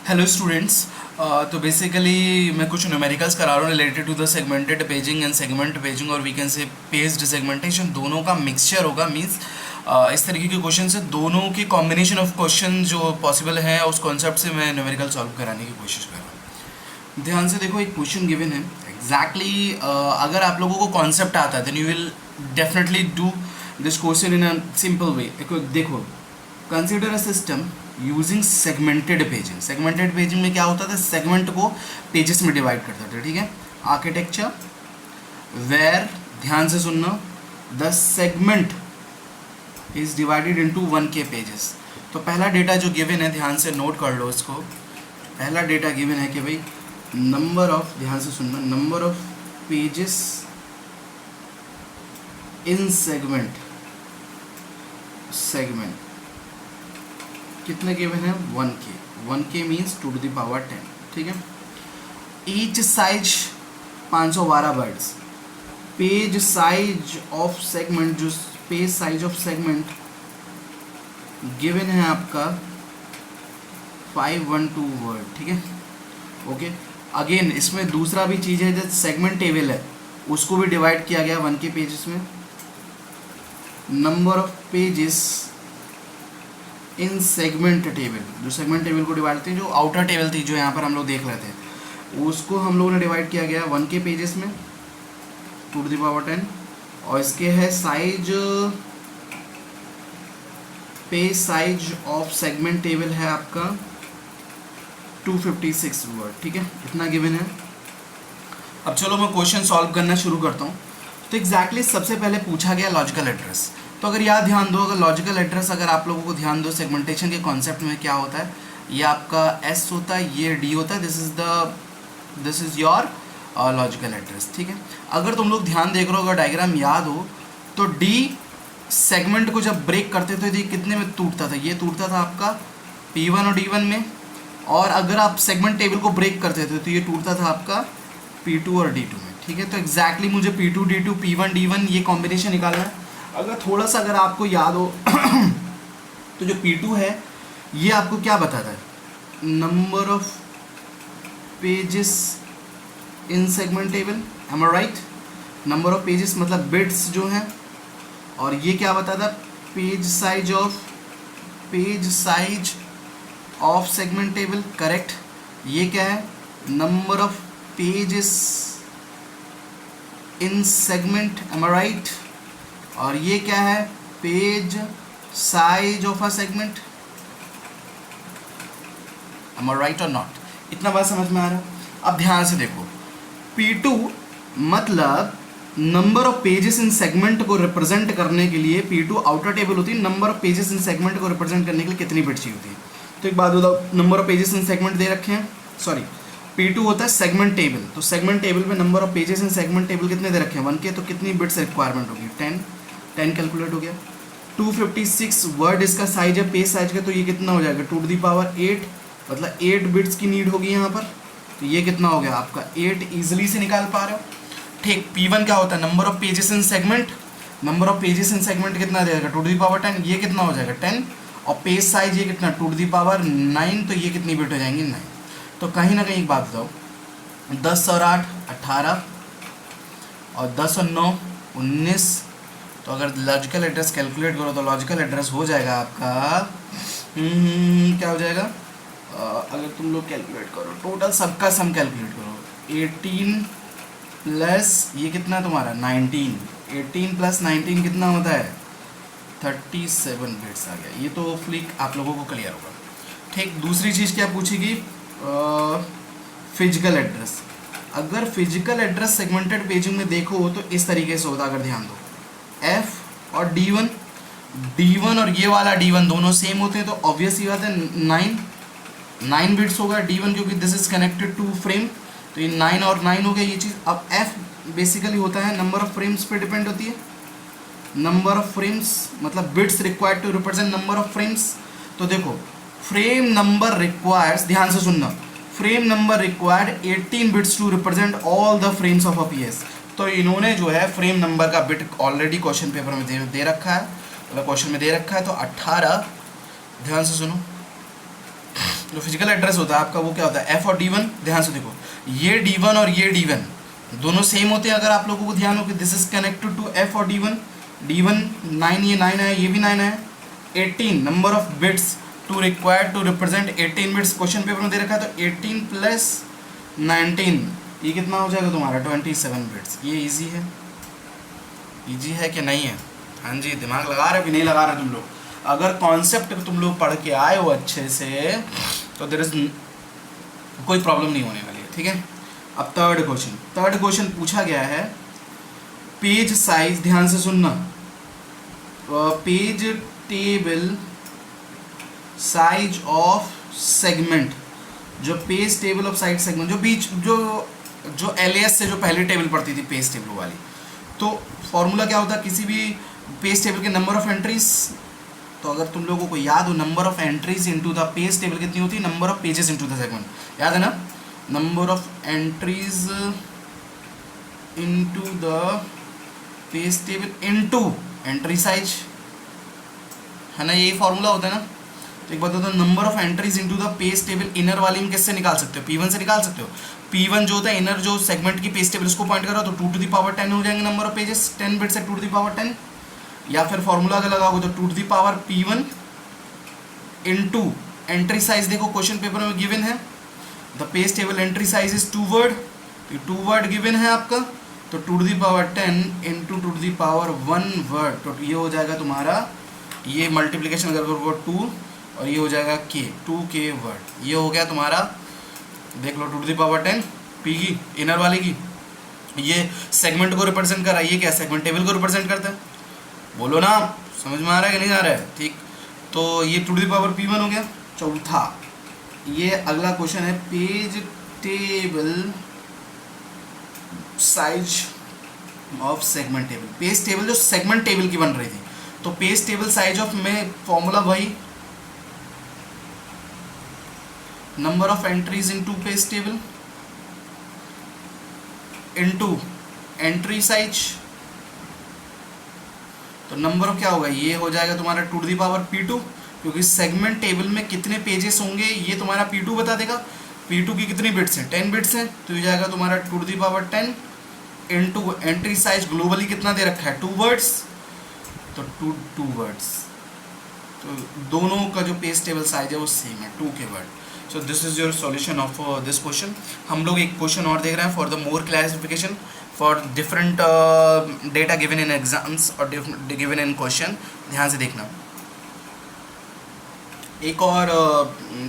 Hello students. तो basically मैं कुछ न्यूमेरिकल्स करा रहा हूँ related to the segmented paging and segment paging, और we can say paged segmentation, दोनों का मिक्सचर होगा। मींस इस तरीके के क्वेश्चन से दोनों की कॉम्बिनेशन ऑफ क्वेश्चन जो पॉसिबल है उस कॉन्सेप्ट से मैं न्यूमेरिकल सॉल्व कराने की कोशिश कर रहा हूँ। ध्यान से देखो, एक क्वेश्चन गिवन है एग्जैक्टली अगर आप लोगों को कॉन्सेप्ट आता है then you will definitely do this question in a simple way. देखो, consider a system using segmented paging. Segmented paging में क्या होता था, सेगमेंट को पेजेस में डिवाइड करता था। ठीक है, आर्किटेक्चर वेयर, ध्यान से सुनना, the segment is divided into 1K pages. तो पहला डेटा जो गिवन है, ध्यान से नोट कर लो इसको। पहला डेटा गिवन है कि भाई नंबर ऑफ, ध्यान से सुनना, number of pages in segment कितने गिवन है, 1K। 1K means 2 to the power 10। ठीक है, each size 512 words. Page size of segment, जो page size of segment given है आपका 512 वर्ड। ठीक है, ओके। अगेन इसमें दूसरा भी चीज़ है, जो सेगमेंट टेबल है उसको भी डिवाइड किया गया 1K पेजेस में। Number of pages in segment table, जो सेगमेंट टेबल को डिवाइड करते हैं, जो आउटर टेबल थी जो यहाँ पर हम लोग देख रहे थे, उसको हम लोगों ने डिवाइड किया गया 1K पेजेस में 2 to the power 10। और इसके है size, page size of segment table है आपका 256 वर्ड। ठीक है, इतना गिवन है। अब चलो मैं क्वेश्चन सॉल्व करना शुरू करता हूँ। तो एग्जैक्टली सबसे पहले पूछा गया लॉजिकल एड्रेस। तो अगर याद ध्यान दो, अगर लॉजिकल एड्रेस, अगर आप लोगों को ध्यान दो, सेगमेंटेशन के कॉन्सेप्ट में क्या होता है, ये आपका S होता है, ये D होता है, this is your logical address. ठीक है, अगर तुम लोग ध्यान देख रहे हो, अगर डायग्राम याद हो तो D सेगमेंट को जब ब्रेक करते थे तो ये कितने में टूटता था, ये टूटता था आपका P1 और D1 में। और अगर आप सेगमेंट टेबल को ब्रेक करते थे तो ये टूटता था आपका P2 और D2 में। ठीक है, तो एग्जैक्टली मुझे P2 D2 P1 D1 ये कॉम्बिनेशन निकालना है। अगर थोड़ा सा अगर आपको याद हो तो जो P2 है ये आपको क्या बताता है, number of pages in segment table, am I right. Number of pages मतलब बिट्स जो हैं। और ये क्या बताता है, page size of segment table, correct. ये क्या है, number of pages in segment, am I right. और ये क्या है, page size of a segment, am I right और नॉट। इतना बात समझ में आ रहा है। अब ध्यान से देखो, P2 मतलब number of pages in segment को रिप्रेजेंट करने के लिए, P2 आउटर टेबल होती है, number of pages in segment को रिप्रेजेंट करने के लिए कितनी बिट्स होती है। तो एक बात बताओ, number of pages in segment दे रखे हैं, सॉरी P2 होता है सेगमेंट टेबल, तो सेगमेंट टेबल में number of pages in segment table कितने दे रखे हैं, 1K। तो कितनी बिट्स रिक्वायरमेंट होगी, 10 कैलकुलेट हो गया। 256 वर्ड इसका साइज है, पेज साइज का, तो ये कितना हो जाएगा 2 to the power 8, मतलब 8 बिट्स की नीड होगी यहाँ पर। तो ये कितना हो गया आपका 8, ईजिली से निकाल पा रहे हो। ठीक, P1 क्या होता है, number of pages in segment, number of pages in segment कितना देगा 2 to the power 10, ये कितना हो जाएगा 10। और पेज साइज ये कितना 2 to the power 9, तो ये कितनी बिट हो जाएंगी 9। तो कहीं ना कहीं एक बात बताओ, 10 और 8 18, और 10 और 9 19। तो अगर लॉजिकल एड्रेस कैलकुलेट करो तो लॉजिकल एड्रेस हो जाएगा आपका क्या हो जाएगा, अगर तुम लोग कैलकुलेट करो, टोटल सबका सम कैलकुलेट करो, 18 प्लस ये कितना तुम्हारा 19, 18 प्लस 19 कितना होता है 37 बिट्स आ गया। ये तो फ्लिक आप लोगों को क्लियर होगा। ठीक, दूसरी चीज़ क्या पूछेगी, फिजिकल एड्रेस। अगर फिजिकल एड्रेस सेगमेंटेड पेजिंग में देखो तो इस तरीके से होता, अगर ध्यान दो, F और D1 और ये वाला D1 दोनों सेम होते हैं, तो ऑब्वियस ही बात है 9 बिट्स होगा D1, क्योंकि this is connected to frame, तो ये 9 और 9 हो गया ये चीज़। अब F बेसिकली होता है नंबर ऑफ फ्रेम्स पे डिपेंड होती है, नंबर ऑफ फ्रेम्स मतलब bits required to represent number of frames. तो देखो, फ्रेम नंबर रिक्वायर्स, ध्यान से सुनना, frame number required 18 bits to represent all the frames of a PS। तो इन्होंने जो है फ्रेम नंबर का बिट ऑलरेडी क्वेश्चन पेपर में दे रखा है, मतलब क्वेश्चन में दे रखा है, तो 18, ध्यान से सुनो, जो फिजिकल एड्रेस होता है आपका वो क्या होता है, एफ और D1। ध्यान से देखो, ये D1 और ये D1 दोनों सेम होते हैं। अगर आप लोगों को ध्यान हो कि this is connected to F और D1, D1 9, ये 9 है, ये भी 9 है। 18 number of bits to required to represent 18 bits question paper में दे रखा है, तो 18 प्लस 19 ये कितना हो जाएगा तुम्हारा 27 बिट्स। ये इजी है, इजी है कि नहीं है? हाँ जी, दिमाग लगा रहे कि नहीं लगा रहे तुम लोग? अगर कॉन्सेप्ट तुम लोग पढ़ के आए हो अच्छे से तो देयर इज कोई प्रॉब्लम नहीं होने वाली है, ठीक है। अब थर्ड क्वेश्चन पूछा गया है पेज साइज, ध्यान से सुनना, page table size of segment, जो page table of size segment, जो बीच जो एलएएस से जो पहले टेबल पड़ती थी पेज टेबल वाली, तो फॉर्मूला क्या होता है किसी भी पेज टेबल के नंबर ऑफ एंट्रीज। तो अगर तुम लोगों को याद हो, number of entries into the page table कितनी होती है, number of pages into the segment, याद है ना? Number of entries into the page table into entry size, है ना? यही फॉर्मूला होता है ना। तो एक बात होता है, number of entries into the page table inner वाली में किससे निकाल सकते हो, P1 से निकाल सकते हो। P1 जो होता है इनर जो सेगमेंट की पेज टेबल, उसको पॉइंट करो तो 2 टू द पावर 10 हो जाएंगे नंबर ऑफ पेजेस, 10 बिट्स है 2 टू द पावर 10। या फिर फॉर्मूला अगर लगाओगे तो 2 to the power P1 into entry size, देखो क्वेश्चन पेपर में गिवन है the page table entry size is 2 word, तो 2 वर्ड गिवन है आपका, तो 2 to the power 10 into 2 to the power 1 word, तो ये हो जाएगा तुम्हारा, ये मल्टीप्लीकेशन अगर करोगे 2 और ये हो जाएगा k, 2k वर्ड। ये हो गया तुम्हारा, देख लो 2 टू द पावर 10 P की इनर वाले की, ये सेगमेंट को रिप्रेजेंट कर रहा है, ये क्या सेगमेंट टेबल को रिप्रेजेंट करता है, बोलो ना, समझ में आ रहा है कि नहीं आ रहा है? ठीक, तो ये 2 टू द पावर P1 हो गया। चौथा, ये अगला क्वेश्चन है page table size of segment table, page table जो सेगमेंट टेबल की बन रही थी, तो पेज टेबल साइज ऑफ में फॉर्मूला वही, number of entries into page table into entry size, तो नंबर ऑफ क्या होगा, ये हो जाएगा तुम्हारा 2 टू द पावर P2, क्योंकि सेगमेंट टेबल में कितने पेजेस होंगे ये तुम्हारा P2 बता देगा। P2 की कितनी बिट्स हैं, 10 बिट्स हैं, तो ये जाएगा तुम्हारा 2 to the power 10 into entry size globally कितना दे रखा है 2 वर्ड्स, तो 2 वर्ड्स, तो दोनों का जो पेज टेबल साइज है वो सेम है, 2 के word. So this is your solution of this question. हम लोग एक क्वेश्चन और देख रहे हैं for the more clarification for different data given in exams और गिवन इन क्वेश्चन। ध्यान से देखना, एक और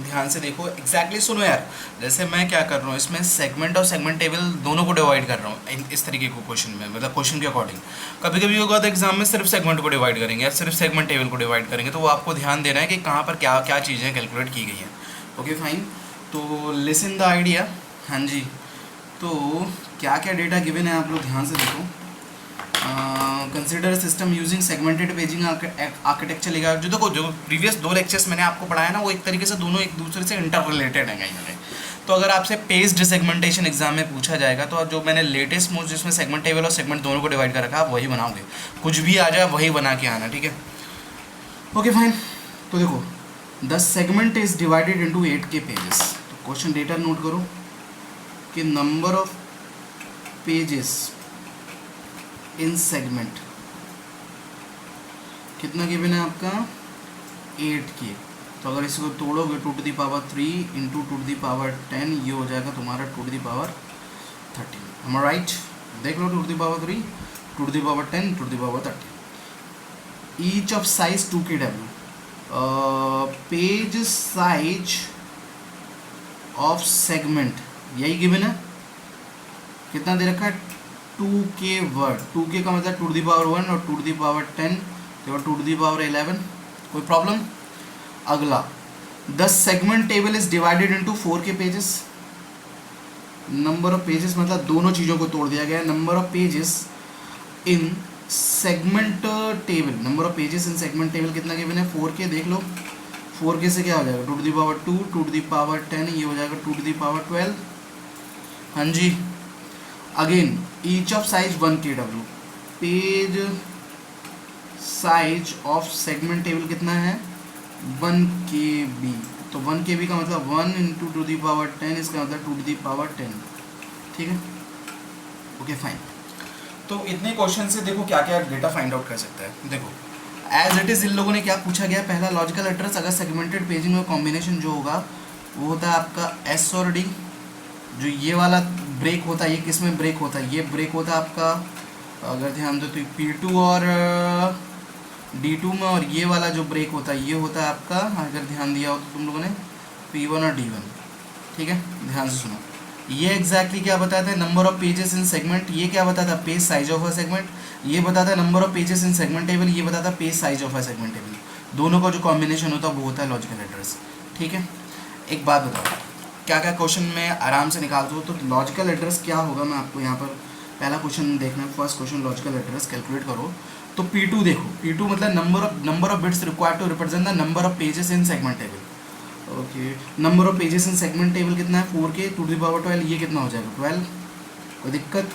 ध्यान से देखो, एग्जैक्टली सुनो यार, जैसे मैं क्या कर रहा हूँ इसमें सेगमेंट और सेगमेंट टेबल दोनों को डिवाइड कर रहा हूँ इस तरीके को क्वेश्चन में, मतलब क्वेश्चन के अकॉर्डिंग। कभी कभी होगा तो एग्जाम में सिर्फ सेगमेंट को डिवाइड करेंगे या सिर्फ सेगमेंट टेबल को डिवाइड करेंगे, तो वो आपको ध्यान देना है कि कहाँ पर क्या क्या चीज़ें कैलकुलेट की गई हैं। ओके फाइन, तो लिसन द आइडिया। हाँ जी, तो क्या क्या डेटा गिवन है आप लोग ध्यान से देखो। Consider system using segmented paging architecture लिखा है। जो देखो, जो प्रीवियस 2 लेक्चर्स मैंने आपको पढ़ाया ना, वो एक तरीके से दोनों एक दूसरे से इंटर रिलेटेड हैं कहीं ना कहीं। तो अगर आपसे पेज सेगमेंटेशन एग्जाम में पूछा जाएगा तो जो मैंने लेटेस्ट मोस्ट जिसमें सेगमेंट टेबल और सेगमेंट दोनों को डिवाइड कर रखा है, आप वही बनाओगे, कुछ भी आ जाए वही बना के आना, ठीक है। ओके फाइन, तो देखो the segment is divided into 8K pages. तो क्वेश्चन डेटा नोट करो कि number of pages in segment कितना गिवन है आपका 8K। तो अगर इसको तोड़ोगे 2 to the power 3 into 2 to the power 10, ये हो जाएगा तुम्हारा 2 to the power 13। am I right? देख लो 2 to the power 3, 2 to the power 10, 2 to the power 13। Each of size 2KW, page size of segment यही गिवन है, कितना दे रखा है 2K वर्ड। 2K का मतलब 2 टू द पावर 1 और 2 टू द पावर 10, तो 2 टू द पावर 11। कोई प्रॉब्लम? अगला, the segment table is divided into 4K pages. Number of pages मतलब दोनों चीज़ों को तोड़ दिया गया है। Number of pages in segment table, number of pages in segment table कितना गिवन है 4K। देख लो 4K से क्या हो जाएगा 2 to the power 2, 2 to the power 10, ये हो जाएगा 2 टू द पावर 12। हाँ जी, again each of size 1KW, page size of segment table कितना है 1KB। तो तो 1 KB का मतलब 1 इंटू टू दी पावर 10, इसका मतलब 2 टू दी पावर 10। ठीक है, ओके फाइन। तो इतने क्वेश्चन से देखो क्या क्या डेटा फाइंड आउट कर सकता है। देखो एज इट इज़ इन लोगों ने क्या पूछा गया, पहला लॉजिकल एड्रेस अगर सेगमेंटेड पेजिंग में कॉम्बिनेशन जो होगा वो होता है आपका एस और डी। जो ये वाला ब्रेक होता है ये किस में ब्रेक होता है, ये ब्रेक होता है आपका, अगर ध्यान दो तो P2 और D2 में, और ये वाला जो ब्रेक होता है ये होता है आपका, अगर ध्यान दिया हो तो तुम लोगों ने, P1 और D1। ठीक है, ध्यान से सुनो। ये एग्जैक्टली क्या बताता है, number of pages in segment. ये क्या बताता है, page size of a segment. ये बताता है number of pages in segment table. ये बताता है page size of a segment table. दोनों का जो कॉम्बिनेशन होता है वो होता है लॉजिकल एड्रेस। ठीक है, एक बात बताओ क्या क्या क्वेश्चन में आराम से निकाल दो। तो लॉजिकल एड्रेस क्या होगा, मैं आपको यहाँ पर पहला क्वेश्चन देखना है। First question logical address calculate करो। तो P2 देखो, P2 मतलब number of bits required to represent the number of pages in segment table. Okay, number of pages in segment table कितना है 4K, टू दी पावर 12। ये कितना हो जाएगा 12, कोई दिक्कत।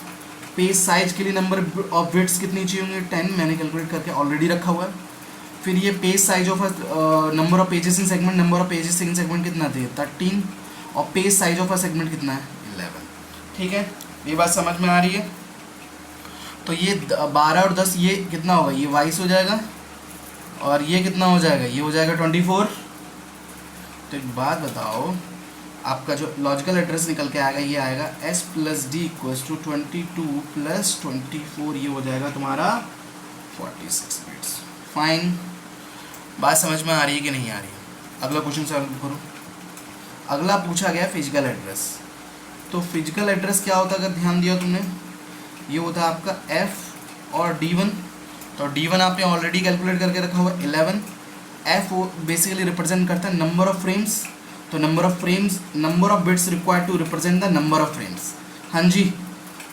पेज साइज के लिए नंबर ऑफ बिट्स कितनी चाहिए होंगे 10, मैंने कैलकुलेट करके ऑलरेडी रखा हुआ है। फिर ये page size of number of pages in segment, number of pages in segment कितना थे 13, और page size of a segment कितना है 11। ठीक है, ये बात समझ में आ रही है। तो ये 12 और 10 ये कितना होगा, ये 22 हो जाएगा, और ये कितना हो जाएगा, ये हो जाएगा 24। तो एक बात बताओ, आपका जो लॉजिकल एड्रेस निकल के आएगा ये आएगा S + D = 22 + 24। ये हो जाएगा तुम्हारा 46 बिट्स। फाइन, बात समझ में आ रही है कि नहीं आ रही है। अगला क्वेश्चन सॉल्व करो। अगला पूछा गया फिजिकल एड्रेस। तो फिजिकल एड्रेस क्या होता है, अगर ध्यान दिया तुमने, ये होता है आपका F और D1। तो D1 आपने ऑलरेडी कैलकुलेट करके रखा हुआ 11। F बेसिकली रिप्रेजेंट करता है नंबर ऑफ फ्रेम्स। तो number of frames, number of bits required to represent the number of frames. हाँ जी,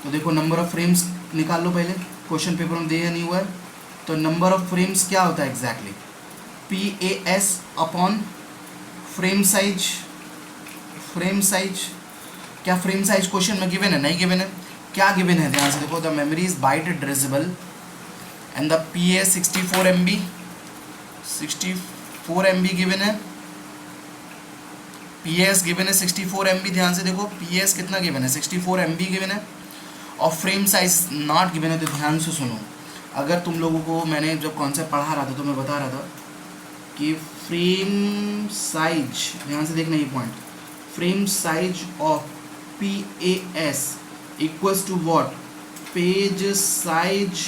तो देखो नंबर ऑफ फ्रेम्स निकाल लो पहले, क्वेश्चन पेपर में दिया नहीं हुआ है। तो नंबर ऑफ फ्रेम्स क्या होता है exactly, PAS upon frame size. Frame size, क्या फ्रेम साइज क्वेश्चन में गिवन है, नहीं गिवन है। क्या गिवन है, ध्यान से देखो, the memory is byte addressable and the PAS 64 MB, 64 MB given है। PAS गिवन है 64 MB। ध्यान से देखो PAS कितना गिवन है 64 MB गिवन है, और फ्रेम साइज नॉट गिवन है। तो ध्यान से सुनो, अगर तुम लोगों को मैंने जब कॉन्सेप्ट पढ़ा रहा था तो मैं बता रहा था कि फ्रेम साइज, ध्यान से देखना ये point, frame size of PAS equals to what, page size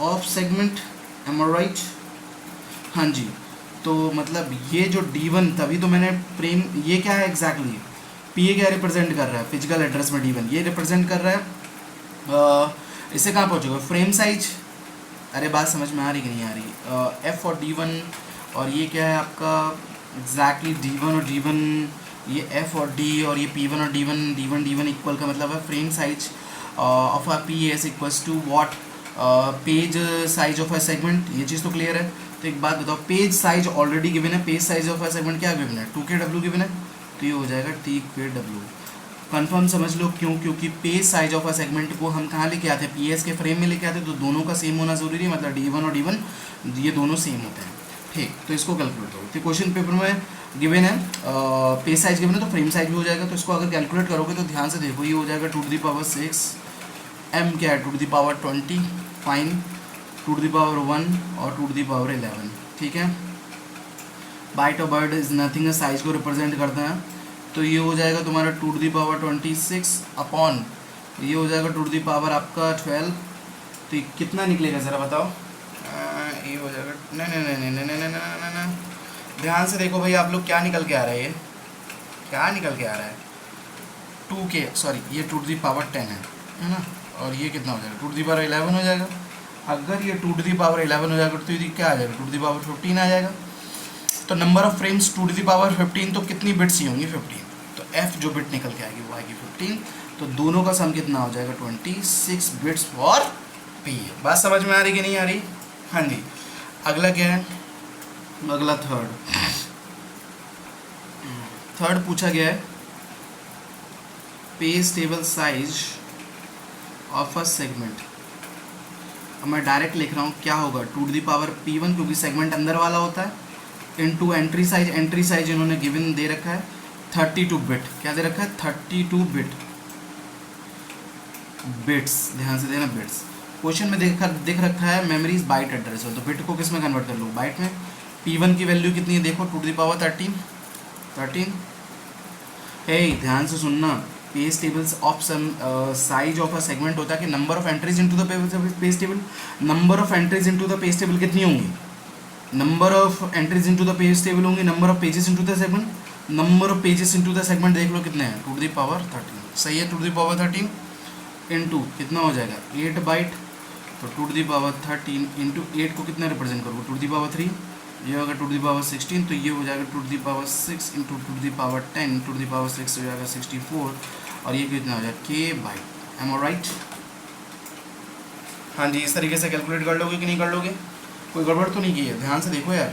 of segment. Am I right? हाँ जी, तो मतलब ये जो D1, तभी तो मैंने फ्रेम, ये क्या है एग्जैक्टली, PA क्या रिप्रेजेंट कर रहा है फिजिकल एड्रेस में, D1 ये रिप्रेजेंट कर रहा है, इससे कहाँ पहुँचेगा फ्रेम साइज। अरे बात समझ में आ रही कि नहीं आ रही। F और D1, और ये क्या है आपका एग्जैक्टली D1 और D1, ये F और D, और ये P1 और D1 इक्वल का मतलब है frame size of a PAS equals to what, page size of a segment. ये चीज़ तो क्लियर है। तो एक बात बताओ, पेज साइज ऑलरेडी गिवन है, page size of a segment क्या गिवन है 2KW गिवन है, तो ये हो जाएगा TKW। कंफर्म समझ लो क्यों, क्योंकि page size of a segment को हम कहाँ लेके आते हैं, PAS के फ्रेम में लेके आते हैं। तो दोनों का सेम होना जरूरी है, मतलब D1 और D1 ये दोनों सेम होते हैं। ठीक, तो इसको कैलकुलेट करो। तो क्वेश्चन पेपर में गिवन है पेज साइज गिवन है, तो फ्रेम साइज भी हो जाएगा। तो इसको अगर कैलकुलेट करोगे तो ध्यान से देखो, ये हो जाएगा 2 टू द पावर 6, M क्या है 2 to the power 20, fine, 2 to the power 1 और 2 टू द पावर 11। ठीक है, बाइट और बर्ड इज नथिंग, साइज को रिप्रेजेंट करता है। तो ये हो जाएगा तुम्हारा 2 टू द पावर 26 अपॉन, ये हो जाएगा 2 टू द पावर आपका 12। तो ये कितना निकलेगा ज़रा बताओ, ये हो जाएगा, नहीं, ध्यान से देखो भाई आप लोग, क्या निकल के आ रहा है, ये क्या निकल के आ रहा है 2K, सॉरी ये 2 टू द पावर 10 है ना, और ये कितना हो जाएगा 2 टू द पावर 11 हो जाएगा। अगर ये 2 टू द पावर 11 हो जाएगा तो ये क्या आ जाएगा 2 टू द पावर 15 आ जाएगा। तो number of frames 2 to the power 15, तो कितनी बिट्स ही होंगी 15। तो F जो बिट निकल के आएगी वो आएगी 15। तो दोनों का सम कितना हो जाएगा 26 बिट्स फॉर P। बात समझ में आ रही कि नहीं आ रही? हाँ जी, अगला क्या है, अगला थर्ड पूछा गया है page table size of a segment. अब मैं डायरेक्ट लिख रहा हूँ क्या होगा 2 टू द पावर P1, क्योंकि सेगमेंट अंदर वाला होता है, इनटू एंट्री साइज इन्होंने गिवन दे रखा है 32 बिट, क्या दे रखा है 32 बिट्स, ध्यान से देना बिट्स। क्वेश्चन में दिख रखा है मेमोरीज बाइट एड्रेस, तो बिट को किस में कन्वर्ट कर लूँ, बाइट में। P1 की वैल्यू कितनी है देखो, 2 टू द पावर 13। हे ध्यान से सुनना, page tables of some size of a segment होता है कि number of entries into the page table. Number of entries into the page table कितनी होंगी, number of entries into the page table होंगी, number of pages into the segment, number of pages into the segment देख लो कितने हैं, 2 to the power 13। सही है, 2 to the power 13 into कितना हो जाएगा 8 बाइट, तो 2 टू द पावर 13 इंटू 8 को कितना रिप्रेजेंट करोगे 2 टू द पावर 3, ये होगा 2 टू द पावर 16, तो ये हो जाएगा 2 to the power 6 into 2 to the power 10, 2 to the power 6 हो जाएगा 64, और ये कितना हो जाएगा k bite. M I right? हाँ जी, इस तरीके से कैलकुलेट कर लोगे कि नहीं कर लोगे, कोई गड़बड़ तो नहीं की है, ध्यान से देखो यार।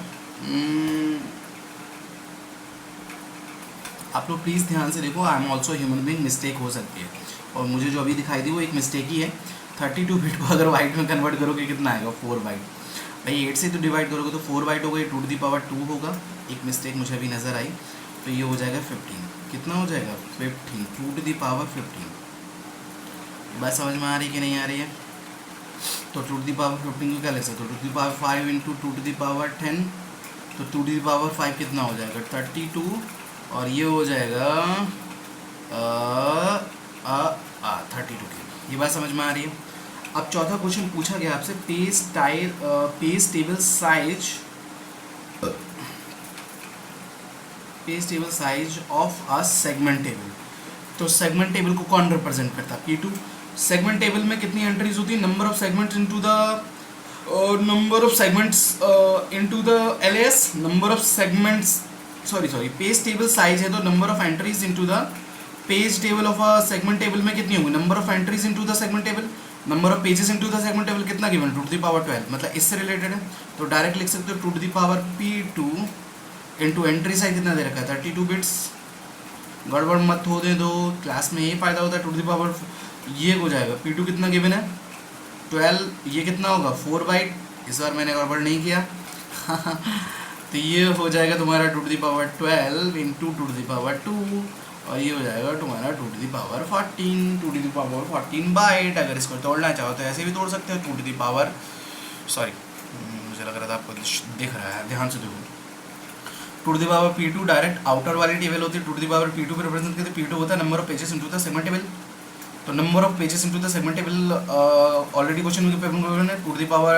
आप लोग प्लीज़ ध्यान से देखो, I am also human being, mistake हो सकती है, और मुझे जो अभी दिखाई दी वो एक मिस्टेक ही है। 32 बिट को अगर बाइट में कन्वर्ट करोगे कितना आएगा 4 बाइट, भाई 8 से तो डिवाइड करोगे तो 4 बाइट होगा, ये 2 टू द पावर 2 होगा, एक मिस्टेक मुझे अभी नज़र आई, तो ये हो जाएगा 15, कितना हो जाएगा 15, 2 टू द पावर 15। बात समझ में आ रही है कि नहीं आ रही है? तो 2 टू द पावर 15 को क्या लिख सकते हो, 2 to the power 5 into 2 to the power 10, तो 2 टू द पावर 5 कितना हो जाएगा 32, और ये हो जाएगा 32 की। ये बात समझ में आ रही है? अब चौथा क्वेश्चन पूछा गया आपसे, page table size of a segment table. तो सेगमेंट टेबल को कौन रिप्रेजेंट करता है, P2। सेगमेंट टेबल में कितनी एंट्रीज होती है, number of segments into the LAS, number of segments, sorry page table size है तो number of entries into the page table of a segment table में कितनी होगी, number of entries into the segment table, number of pages into the segment table कितना given 2 to the power 12, मतलब इससे related है, तो डायरेक्ट लिख सकते हो 2 to the power P2 into entry size कितना दे रखा है 32 बिट्स। गड़बड़ मत हो दे दो, क्लास में यही फायदा होता है, 2 टू द पावर ये हो जाएगा P2 कितना गिवन है 12, ये कितना होगा 4 बाइट, इस बार मैंने गड़बड़ नहीं किया तो ये हो जाएगा तुम्हारा 2 to the power 12 into 2 to the power 2, और ये हो जाएगा तुम्हारा 2 to the power 14, 2 to the power 14 byte. अगर इसको तोड़ना चाहो तो ऐसे भी तोड़ सकते हो, 2 टू द पावर, सॉरी मुझे लग रहा था आपको दिख रहा है, ध्यान से देखो, 2 to the power P2 direct outer वाली टेबल होती है, 2 टू द पावर P2 को रिप्रेजेंट करते हैं, P2 होता है number of pages into the segment table, तो number of pages into the segment table already question में पेपर में है 2 to the power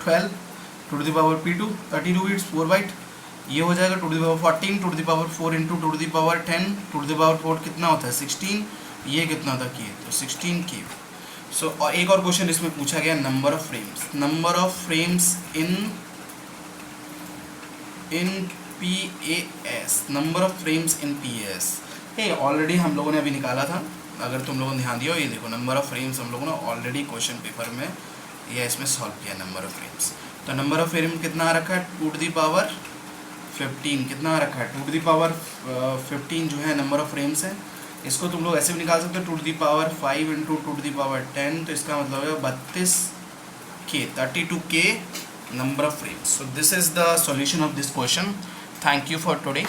12, 2 to the power P2 32 bits 4 byte, ये हो जाएगा 2 to the power 14, 2 to the power 4 into 2 to the power 10, 2 to the power 4 कितना होता है 16, ये कितना होता है K, तो 16 K। सो और एक और क्वेश्चन इसमें पूछा गया, number of frames in PAS, number of frames in PAS, ये ऑलरेडी हम लोगों ने अभी निकाला था, अगर तुम लोगों ने ध्यान दिया हो, ये देखो नंबर ऑफ फ्रेम्स हम लोगों ने ऑलरेडी क्वेश्चन पेपर में ये इसमें सॉल्व किया नंबर ऑफ फ्रेम्स। तो नंबर ऑफ फ्रेम कितना आ रखा है 2 टू द पावर 15, कितना आ रखा है 2 टू द पावर 15 जो है नंबर ऑफ फ्रेम्स है, इसको तुम लोग ऐसे भी निकाल सकते हो 2 to the power 5 into 2 to the power 10, तो इसका मतलब है 32K, 32K number of frames. So this is the solution of this question. Thank you for today.